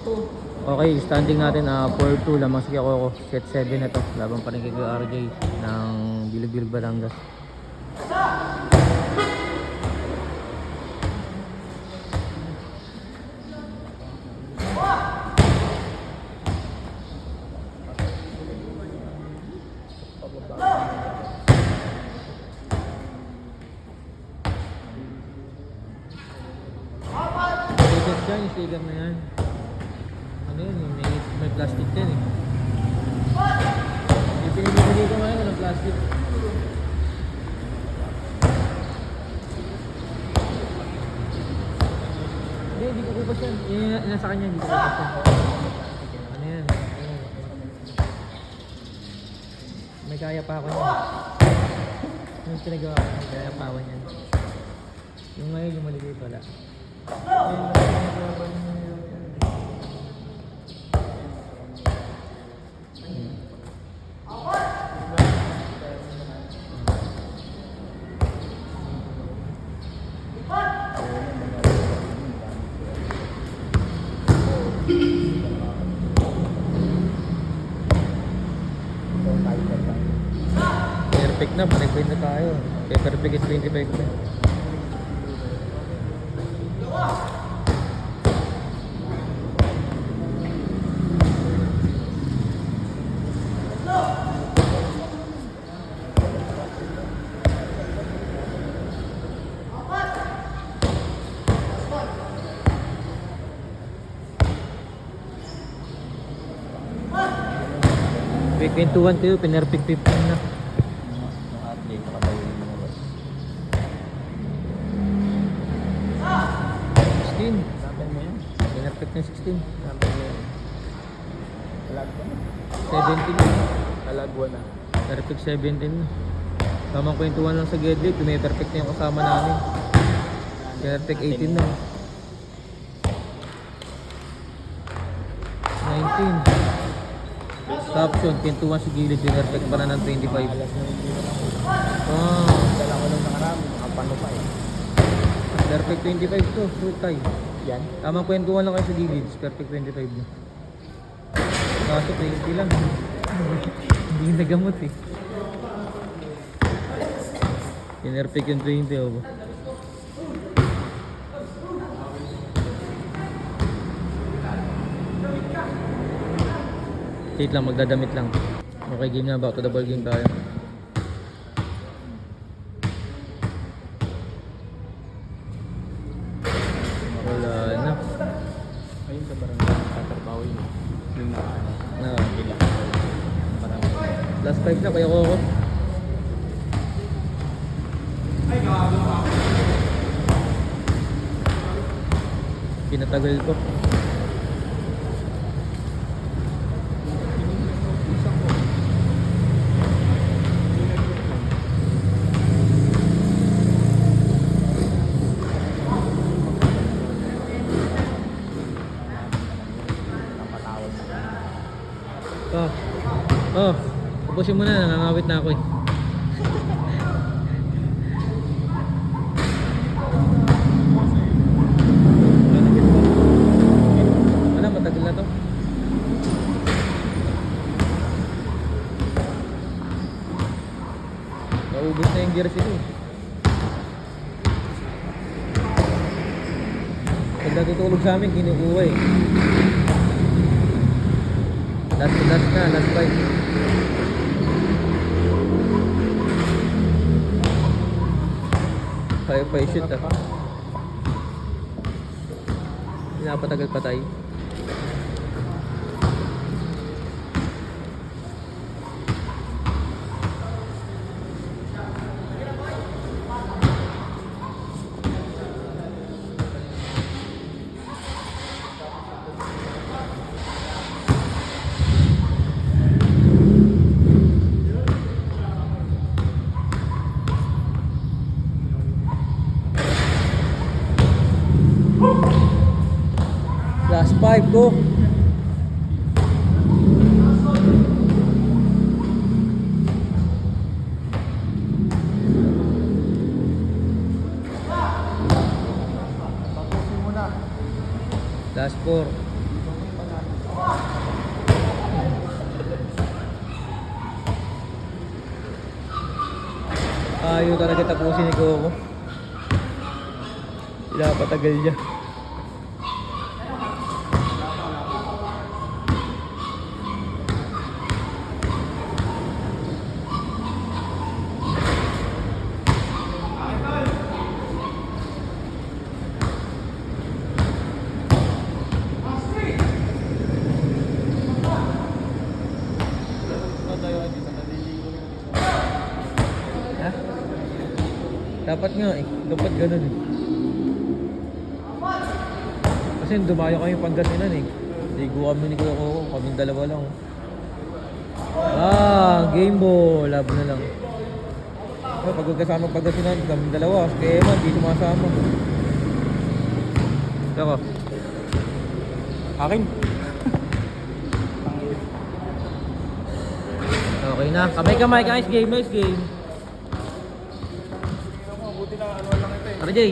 Okay, standing natin 4-2 lamang si Koko. Set 7 na to. Laban pa rin kay RJ ng Bilog-Bilog Batangas. Dyan, yung sticker na yan. Ano yun? May plastic din eh. Yung pinibili ko ngayon, walang plastic. Hindi ko kupas yan. Yung nasa kanya, hindi ko kupas yan. Ano yan? May kaya pa ako yan. Yung pinagawa ko, may kaya pa ako yan. Yung ngayon, yung maliliit wala. Perfect na, balik-balik na tayo. Okay, perfect is 25 na. Kwentuhan kayo, pinerfect 15 na. 16. Pinerfect na 16. 17 na. Alagwa na. Perfect 17 na. Tamang kwentuhan lang sa Gedlit, perfect na yung kasama namin. Perfect 18 na. 19. Caption, pintuan si Gilid, perfect pa na ng 25. Alas na yung gila. Dala ko lang nakarami, nakapano pa eh. Perfect 25 to, sutay. Yan. Tamang kwentuhan lang kayo sa Gilid, perfect 25 na. Kaso 20 lang. Hindi nagamot eh. Perfect yung 20 oh. Wait lang, magdadamit lang. Okay, game na. Back to the ball game tayo. Wala na. Ayun sa barangay, tatrabaho yun. Yung Na. parang Last 5 na, kaya Koko. Pinatagal ko. Tapusin mo na, nangangawit na ako eh. Wala, matagal na to. Naubos na yung gear sila eh. Pag natutulog sa amin, kinukuha eh. Last na, last 5. Kaya pa i-shoot ah. Pinapatagal patay. Last 5, go! Last 4. Ayaw talaga tapusin ni Coco. Pinapatagal niya. Ha? Dapat nga eh. Dapat ganun eh. Kasi dumayo kami Pangasinan eh. Ligo kami ni Coco. Kaming dalawa lang. Game ball. Labo na lang. Pag magkasama Pangasinan, kaming dalawa. Kaya man, di sumasama. Ako. Akin. Okay na. Kamay-kamay guys. Game. Nice game. Buti na ano lang ito eh. Tara Jay.